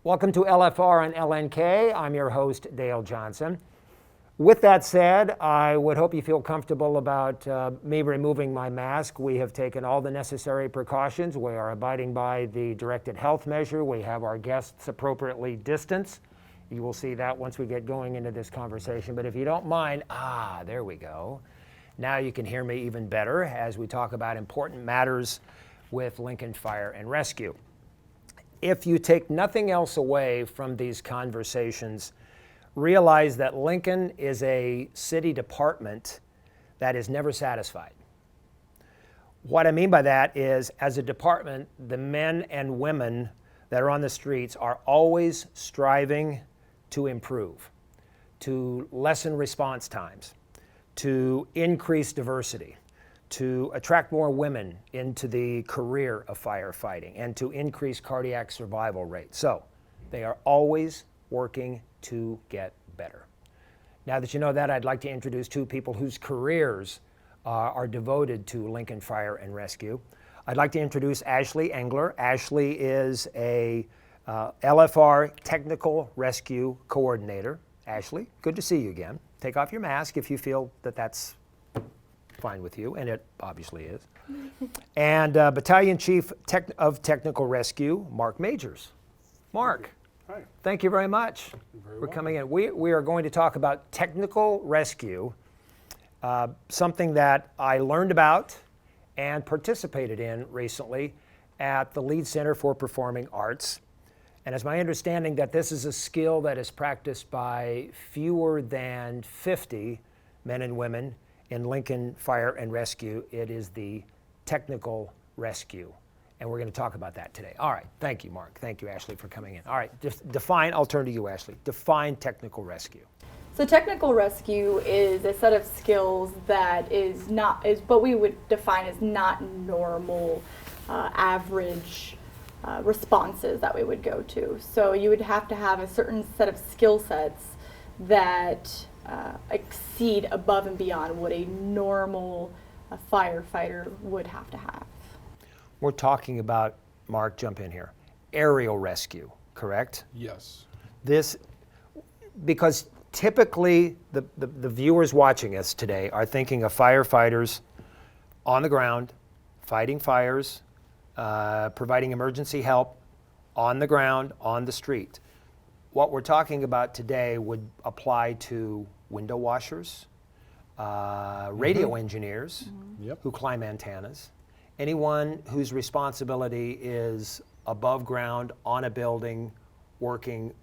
Welcome to LFR on LNK. I'm your host, Dale Johnson. With that said, I would hope you feel comfortable about me removing my mask. We have taken all the necessary precautions. We are abiding by the directed health measure. We have our guests appropriately distanced. You will see that once we get going into this conversation. But if you don't mind, there we go. Now you can hear me even better as we talk about important matters with Lincoln Fire and Rescue. If you take nothing else away from these conversations, realize that Lincoln is a city department that is never satisfied. What I mean by that is, as a department, the men and women that are on the streets are always striving to improve, to lessen response times, to increase diversity, to attract more women into the career of firefighting, and to increase cardiac survival rates. So they are always working to get better. Now that you know that, I'd like to introduce two people whose careers are devoted to Lincoln Fire and Rescue. I'd like to introduce Ashley Engler. Ashley is a LFR Technical Rescue Coordinator. Ashley, good to see you again. Take off your mask if you feel that that's fine with you, and it obviously is. And Battalion Chief of Technical Rescue, Mark Majors. Mark, hi. Thank you very much for coming in. We are going to talk about technical rescue, something that I learned about and participated in recently at the Leeds Center for Performing Arts. And it's my understanding that this is a skill that is practiced by fewer than 50 men and women in Lincoln Fire and Rescue. It is the technical rescue. And we're going to talk about that today. All right. Thank you, Mark. Thank you, Ashley, for coming in. All right. Define, I'll turn to you, Ashley. Define technical rescue. So technical rescue is a set of skills that is what we would define as not normal, average responses that we would go to. So you would have to have a certain set of skill sets that exceed above and beyond what a normal firefighter would have to have. We're talking about, Mark, jump in here, aerial rescue, correct? Yes. Because typically the viewers watching us today are thinking of firefighters on the ground, fighting fires, providing emergency help on the ground, on the street. What we're talking about today would apply to window washers, radio engineers who climb antennas, anyone whose responsibility is above ground, on a building, working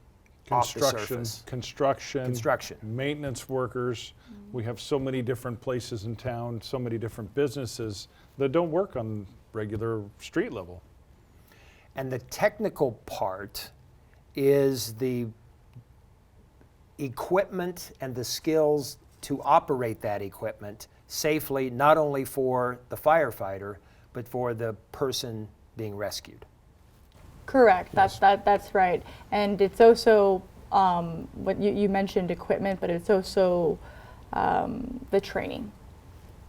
off the surface. Construction, maintenance workers. We have so many different places in town, so many different businesses that don't work on regular street level. And the technical part is the equipment and the skills to operate that equipment safely, not only for the firefighter, but for the person being rescued. Correct. Yes. That's right. And it's also what you mentioned equipment, but it's also the training.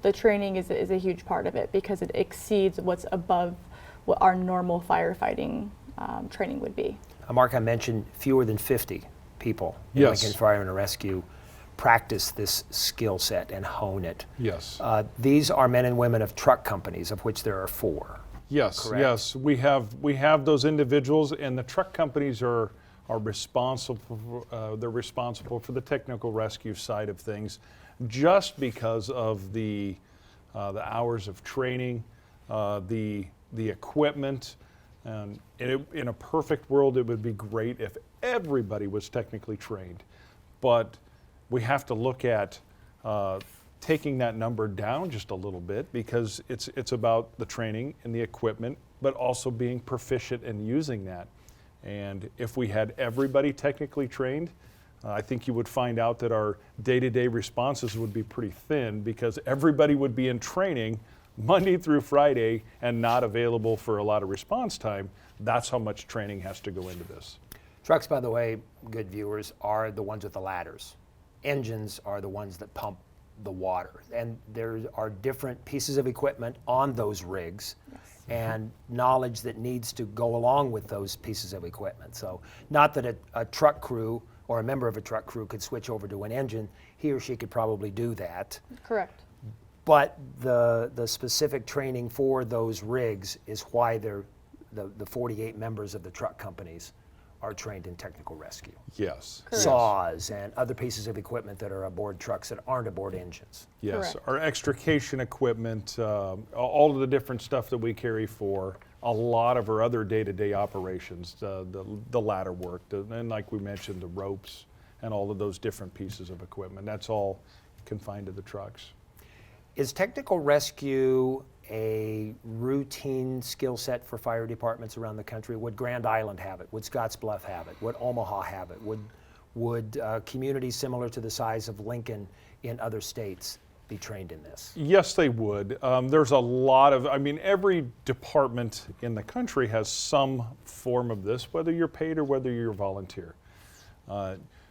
The training is a huge part of it because it exceeds what's above what our normal firefighting training would be. Mark, I mentioned fewer than 50 people in Lincoln Fire and Rescue practice this skill set and hone it. Yes. These are men and women of truck companies, of which there are 4. Yes, correct? Yes. We have those individuals, and the truck companies are responsible. They're responsible for the technical rescue side of things, just because of the hours of training, the equipment. And in a perfect world, it would be great if everybody was technically trained, but we have to look at taking that number down just a little bit, because it's about the training and the equipment, but also being proficient in using that. And if we had everybody technically trained, I think you would find out that our day-to-day responses would be pretty thin, because everybody would be in training Monday through Friday and not available for a lot of response time. That's how much training has to go into this. Trucks, by the way, good viewers, are the ones with the ladders. Engines are the ones that pump the water. And there are different pieces of equipment on those rigs. Yes. and knowledge that needs to go along with those pieces of equipment. So not that a truck crew or a member of a truck crew could switch over to an engine. He or she could probably do that. Correct. But the specific training for those rigs is why the 48 members of the truck companies are trained in technical rescue. Yes. Correct. Saws and other pieces of equipment that are aboard trucks that aren't aboard engines. Yes, Correct. our extrication equipment, all of the different stuff that we carry for a lot of our other day-to-day operations, the ladder work, and like we mentioned, the ropes and all of those different pieces of equipment. That's all confined to the trucks. Is technical rescue a routine skill set for fire departments around the country? Would Grand Island have it? Would Scottsbluff have it? Would Omaha have it? Would communities similar to the size of Lincoln in other states be trained in this? Yes, they would. There's a lot of, every department in the country has some form of this, whether you're paid or whether you're volunteer.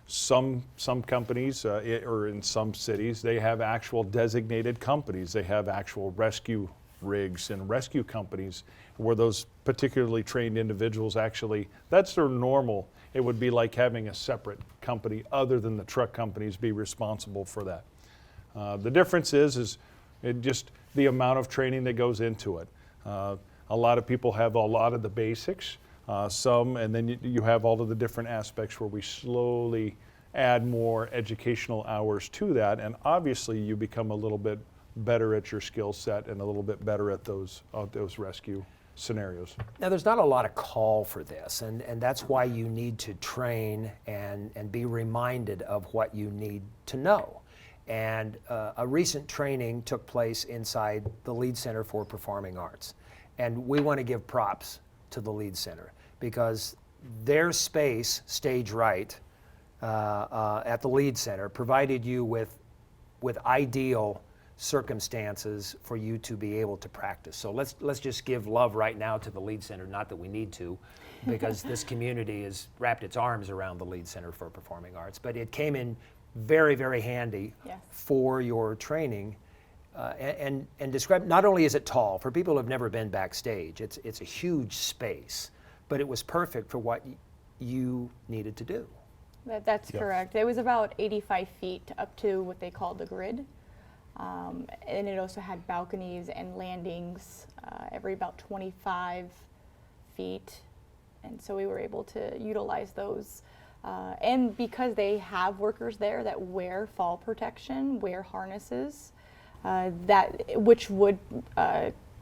Some companies, or in some cities, they have actual designated companies. They have actual rescue rigs and rescue companies where those particularly trained individuals actually, that's their normal. It would be like having a separate company other than the truck companies be responsible for that. The difference is it just the amount of training that goes into it. A lot of people have a lot of the basics, and then you have all of the different aspects where we slowly add more educational hours to that, and obviously you become a little bit better at your skill set and a little bit better at those rescue scenarios. Now, there's not a lot of call for this, and that's why you need to train and be reminded of what you need to know. And a recent training took place inside the Lead Center for Performing Arts. And we want to give props to the Lead Center because their space, Stage Right, at the Lead Center provided you with ideal circumstances for you to be able to practice. So let's just give love right now to the Lead Center, not that we need to, because this community has wrapped its arms around the Lead Center for Performing Arts. But it came in very, very handy Yes. for your training. And describe, not only is it tall, for people who have never been backstage, it's a huge space, but it was perfect for what you needed to do. That's Yes. correct. It was about 85 feet up to what they call the grid. And it also had balconies and landings every about 25 feet. And so we were able to utilize those. And because they have workers there that wear fall protection, wear harnesses, which would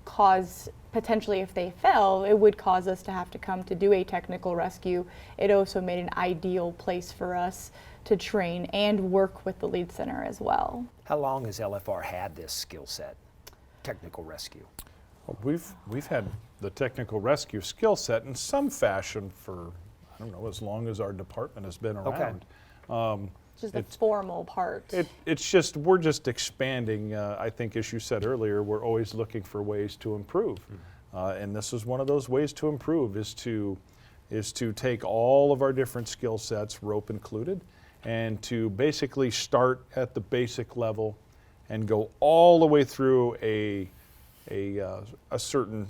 cause, potentially if they fell, it would cause us to have to come to do a technical rescue. It also made an ideal place for us to train and work with the Lead Center as well. How long has LFR had this skill set, technical rescue? Well, we've had the technical rescue skill set in some fashion for, I don't know, as long as our department has been around. Just the formal part. It's just, we're just expanding. I think, as you said earlier, we're always looking for ways to improve. And this is one of those ways to improve, is to take all of our different skill sets, rope included, and to basically start at the basic level and go all the way through a certain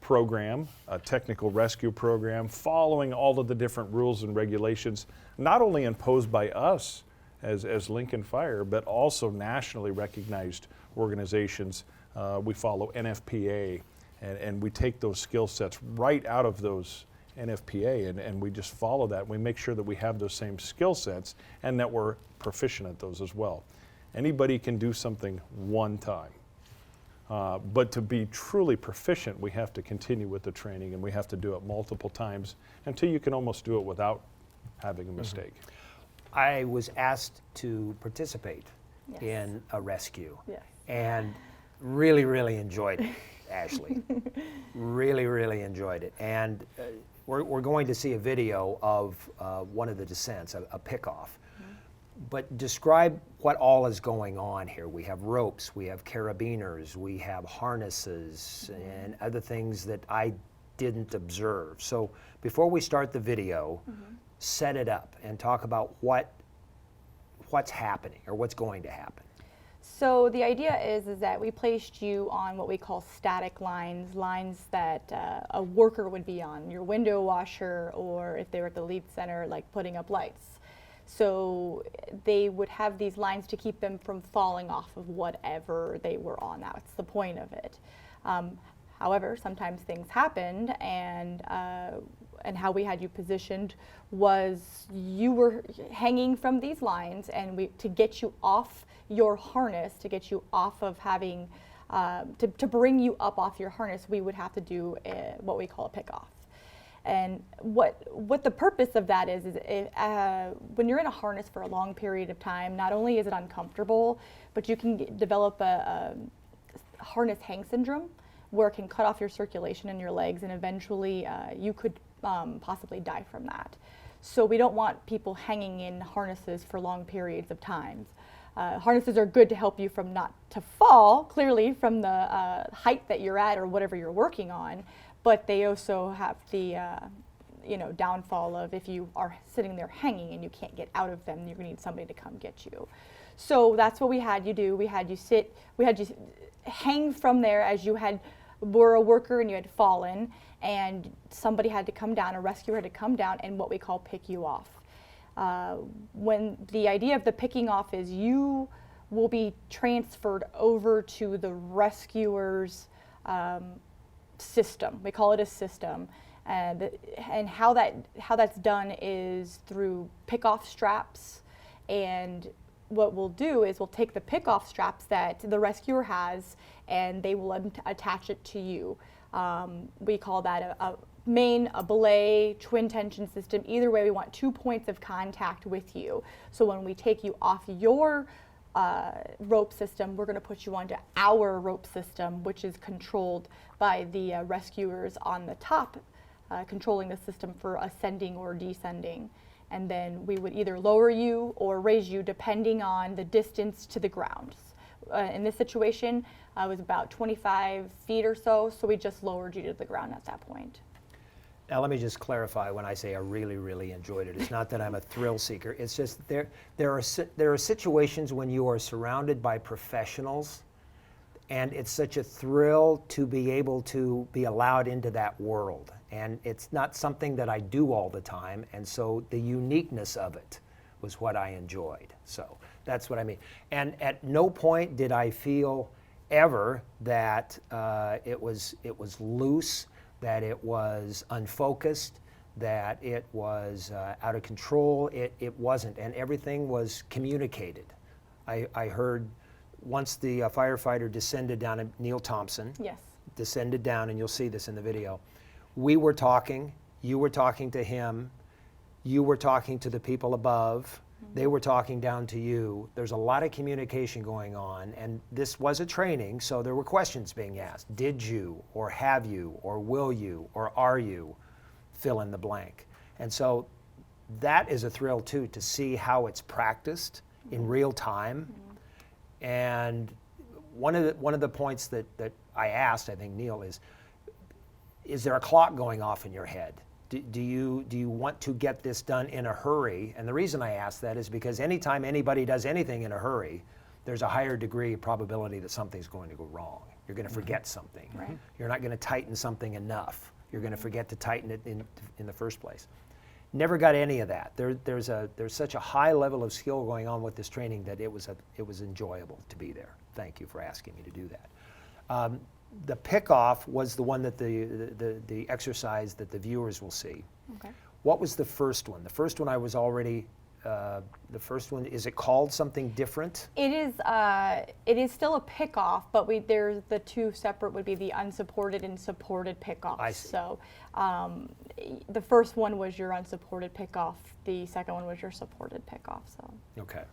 program, a technical rescue program, following all of the different rules and regulations, not only imposed by us as Lincoln Fire, but also nationally recognized organizations. We follow NFPA, and we take those skill sets right out of those NFPA, and we just follow that. We make sure that we have those same skill sets and that we're proficient at those as well. Anybody can do something one time. But to be truly proficient, we have to continue with the training, and we have to do it multiple times until you can almost do it without having a mistake. I was asked to participate Yes. in a rescue Yes. and really, really enjoyed it, Ashley. Really, really enjoyed it. And we're going to see a video of one of the descents, a pickoff. But describe what all is going on here. We have ropes, we have carabiners, we have harnesses, and other things that I didn't observe. So before we start the video, set it up and talk about what's happening or what's going to happen. So the idea is that we placed you on what we call static lines, lines that a worker would be on, your window washer, or if they were at the lead center, like putting up lights. So they would have these lines to keep them from falling off of whatever they were on. That's the point of it. However, sometimes things happened, and how we had you positioned was you were hanging from these lines, and to get you off your harness, to get you off of having, to bring you up off your harness, we would have to do what we call a pick off. And what the purpose of that is when you're in a harness for a long period of time, not only is it uncomfortable, but you can develop a harness hang syndrome, where it can cut off your circulation in your legs, and eventually you could possibly die from that. So we don't want people hanging in harnesses for long periods of times. Harnesses are good to help you from not to fall, clearly, from the height that you're at or whatever you're working on, but they also have the downfall of if you are sitting there hanging and you can't get out of them, you're going to need somebody to come get you. So that's what we had you do. We had you hang from there as you were a worker and you had fallen, and somebody had to come down, a rescuer had to come down and what we call pick you off. When the idea of the picking off is you will be transferred over to the rescuer's system. We call it a system. And how that's done is through pick-off straps. And what we'll do is we'll take the pick-off straps that the rescuer has, and they will attach it to you. We call that a main, a belay, twin tension system. Either way, we want 2 points of contact with you. So when we take you off your rope system, we're going to put you onto our rope system, which is controlled by the rescuers on the top, controlling the system for ascending or descending. And then we would either lower you or raise you depending on the distance to the ground. In this situation, it was about 25 feet or so, so we just lowered you to the ground at that point. Now, let me just clarify when I say I really, really enjoyed it. It's not that I'm a thrill seeker. It's just there are situations when you are surrounded by professionals, and it's such a thrill to be able to be allowed into that world. And it's not something that I do all the time, and so the uniqueness of it was what I enjoyed. So that's what I mean. And at no point did I feel ever that it was loose, that it was unfocused, that it was out of control. It wasn't, and everything was communicated. I heard once the firefighter descended down at Neil Thompson, Yes. descended down, and you'll see this in the video. We were talking, you were talking to him, you were talking to the people above, they were talking down to you. There's a lot of communication going on, and this was a training, so there were questions being asked. Did you, or have you, or will you, or are you, fill in the blank. And so that is a thrill too, to see how it's practiced in real time. And one of the points that I asked, I think, Neil, is there a clock going off in your head? Do you want to get this done in a hurry? And the reason I ask that is because anytime anybody does anything in a hurry, there's a higher degree of probability that something's going to go wrong. You're going to forget something. Right. You're not going to tighten something enough. You're going to forget to tighten it in the first place. Never got any of that. There's such a high level of skill going on with this training that it was enjoyable to be there. Thank you for asking me to do that. The pickoff was the one that the exercise that the viewers will see. Okay. What was the first one? The first one I was already. The first one, is it called something different? It is still a pickoff, but there's the two separate would be the unsupported and supported pickoffs. I see. So the first one was your unsupported pickoff. The second one was your supported pickoff. So. Okay,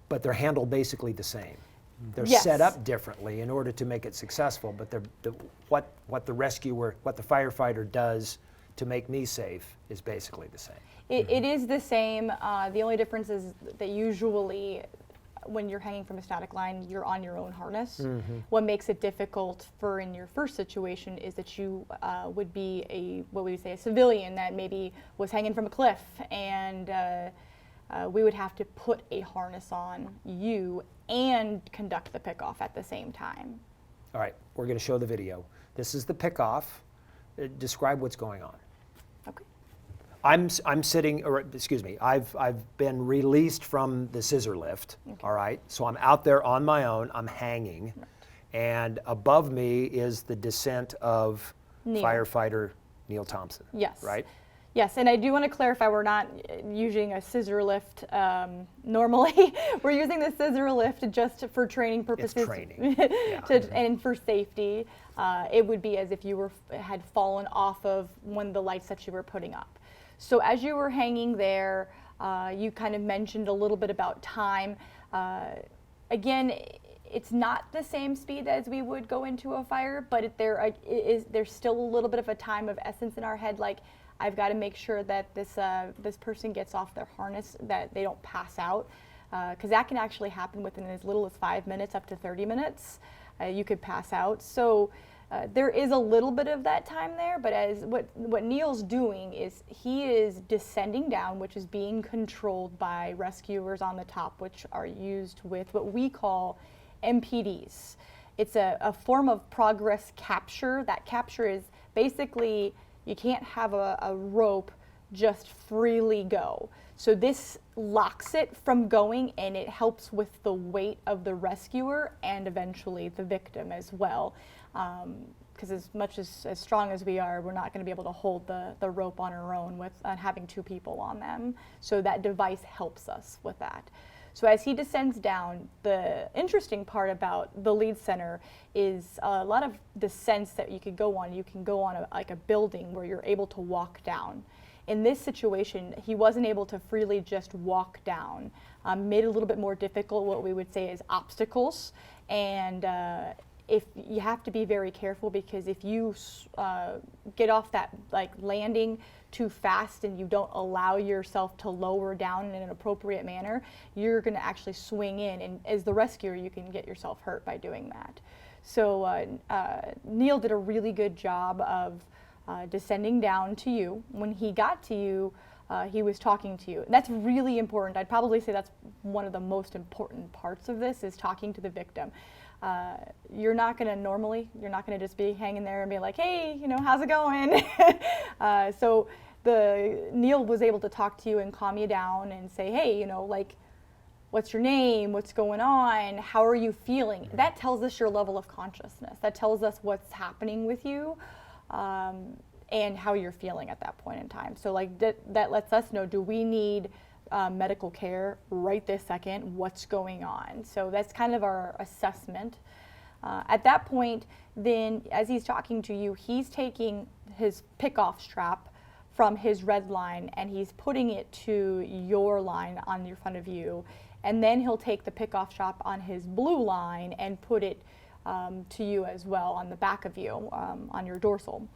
but they're handled basically the same. They're Yes. set up differently in order to make it successful, but what the firefighter does to make me safe is basically the same. It is the same. The only difference is that usually when you're hanging from a static line, you're on your own harness. What makes it difficult in your first situation is that you would be what we would say a civilian that maybe was hanging from a cliff and we would have to put a harness on you and conduct the pickoff at the same time. All right, we're going to show the video. This is the pickoff. Describe what's going on. Okay. I'm sitting, or excuse me, I've been released from the scissor lift. Okay. All right, so I'm out there on my own. I'm hanging, Right. and above me is the descent of Neil. firefighter Neil Thompson. Yes. Right. Yes, and I do want to clarify, we're not using a scissor lift normally. We're using the scissor lift just for training purposes. It's training. Yeah. And for safety. It would be as if you had fallen off of one of the lights that you were putting up. So as you were hanging there, you kind of mentioned a little bit about time. Again, it's not the same speed as we would go into a fire, but there's still a little bit of a time of essence in our head, like, I've got to make sure that this person gets off their harness, that they don't pass out, because that can actually happen within as little as 5 minutes up to 30 minutes. You could pass out. So there is a little bit of that time there, but as what Neil's doing is he is descending down, which is being controlled by rescuers on the top, which are used with what we call MPDs. It's a form of progress capture. That capture is basically, you can't have a rope just freely go. So this locks it from going, and it helps with the weight of the rescuer and eventually the victim as well. Because as much as strong as we are, we're not going to be able to hold the rope on our own with having two people on them. So that device helps us with that. So as he descends down, the interesting part about the lead center is a lot of descents that you could go on. You can go on like a building where you're able to walk down. In this situation, he wasn't able to freely just walk down. Made it a little bit more difficult, what we would say is obstacles. And if you have to be very careful, because if you get off that like landing too fast and you don't allow yourself to lower down in an appropriate manner, you're going to actually swing in, and as the rescuer you can get yourself hurt by doing that. So Neil did a really good job of descending down to you. When he got to you, he was talking to you. And that's really important. I'd probably say that's one of the most important parts of this, is talking to the victim. You're not going to just be hanging there and be like, hey, how's it going? So Neil was able to talk to you and calm you down and say, hey, like, what's your name? What's going on? How are you feeling? That tells us your level of consciousness. That tells us what's happening with you, and how you're feeling at that point in time. So like that lets us know, do we need medical care right this second? What's going on? So that's kind of our assessment. At that point, then as he's talking to you, he's taking his pick-off strap from his red line and he's putting it to your line on your front of you. And then he'll take the pick-off strap on his blue line and put it to you as well on the back of you, on your dorsal.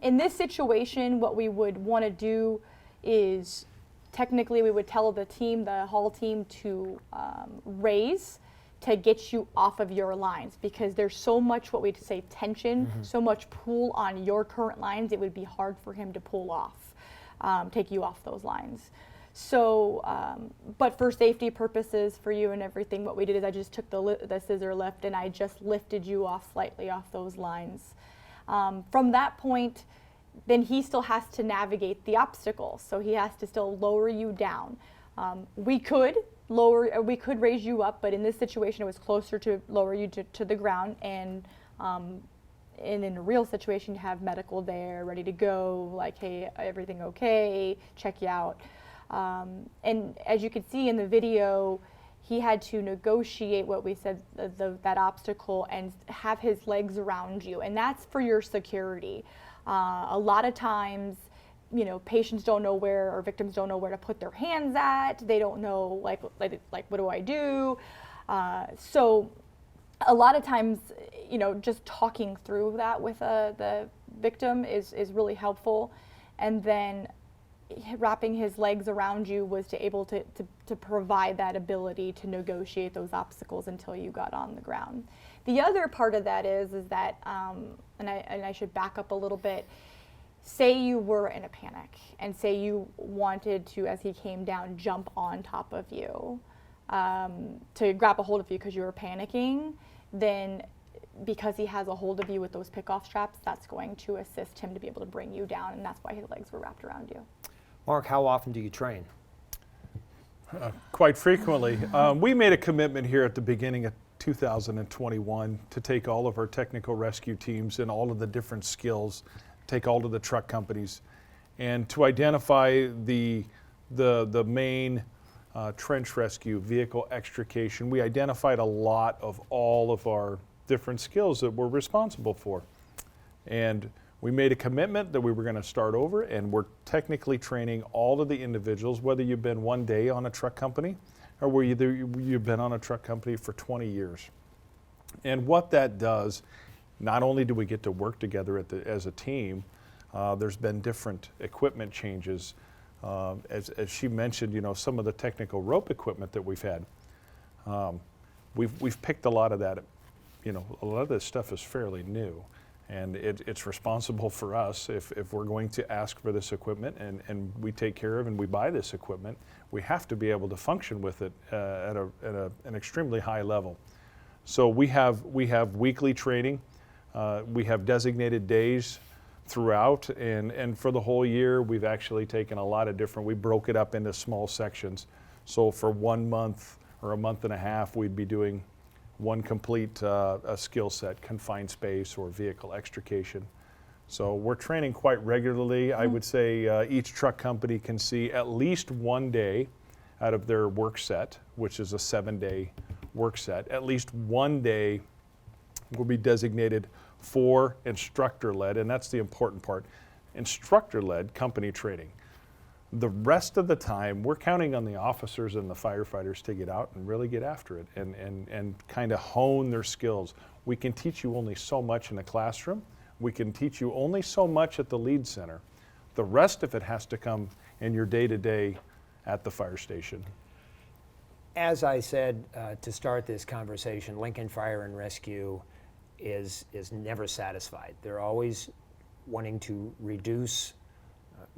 In this situation, what we would want to do is, technically we would tell the haul team to raise to get you off of your lines, because there's so much, what we'd say, tension, so much pull on your current lines, it would be hard for him to pull off, take you off those lines. So, but for safety purposes for you and everything, what we did is I just took the scissor lift and I just lifted you off slightly off those lines. From that point, then he still has to navigate the obstacle. So he has to still lower you down. We could raise you up, but in this situation, it was closer to lower you to the ground. And in a real situation, you have medical there, ready to go, like, hey, everything okay, check you out. And as you can see in the video, he had to negotiate what we said, that obstacle, and have his legs around you. And that's for your security. A lot of times, patients don't know where, or victims don't know where to put their hands at. They don't know, like what do I do? So a lot of times, just talking through that with the victim is really helpful. And then wrapping his legs around you was able to provide that ability to negotiate those obstacles until you got on the ground. The other part of that is that, and I should back up a little bit. say you were in a panic and say you wanted to, as he came down, jump on top of you to grab a hold of you because you were panicking, then because he has a hold of you with those pick-off straps, that's going to assist him to be able to bring you down, and that's why his legs were wrapped around you. Mark, how often do you train? Quite frequently. We made a commitment here at the beginning of 2021 to take all of our technical rescue teams and all of the different skills, take all of the truck companies, and to identify the main trench rescue, vehicle extrication. We identified a lot of all of our different skills that we're responsible for. And we made a commitment that we were going to start over, and we're technically training all of the individuals, whether you've been one day on a truck company or whether you've been on a truck company for 20 years. And what that does, not only do we get to work together as a team, there's been different equipment changes. As she mentioned, you know, some of the technical rope equipment that we've had. We've picked a lot of that. You know, a lot of this stuff is fairly new, and it's responsible for us if we're going to ask for this equipment and we take care of and we buy this equipment, we have to be able to function with it at an extremely high level. So we have weekly training. We have designated days throughout, and for the whole year we've actually taken a lot of different, we broke it up into small sections. So for 1 month or a month and a half, we'd be doing one complete a skill set, confined space or vehicle extrication. So we're training quite regularly. I would say each truck company can see at least one day out of their work set, which is a 7-day work set. At least one day will be designated for instructor-led, and that's the important part, instructor-led company training. The rest of the time, we're counting on the officers and the firefighters to get out and really get after it and kind of hone their skills. We can teach you only so much in a classroom. We can teach you only so much at the lead center. The rest of it has to come in your day-to-day at the fire station. As I said to start this conversation, Lincoln Fire and Rescue is never satisfied. They're always wanting to reduce,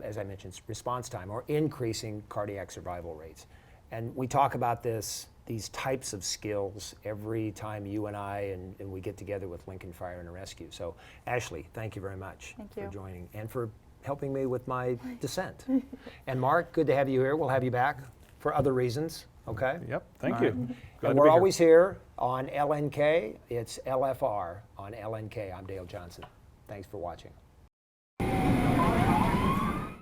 as I mentioned, response time or increasing cardiac survival rates. And we talk about these types of skills every time you and I and we get together with Lincoln Fire and Rescue. So Ashley, thank you very much for joining and for helping me with my descent. And Mark, good to have you here. We'll have you back for other reasons. Okay? Yep, thank you. Glad And to we're be always here on LNK. It's LFR on LNK. I'm Dale Johnson. Thanks for watching.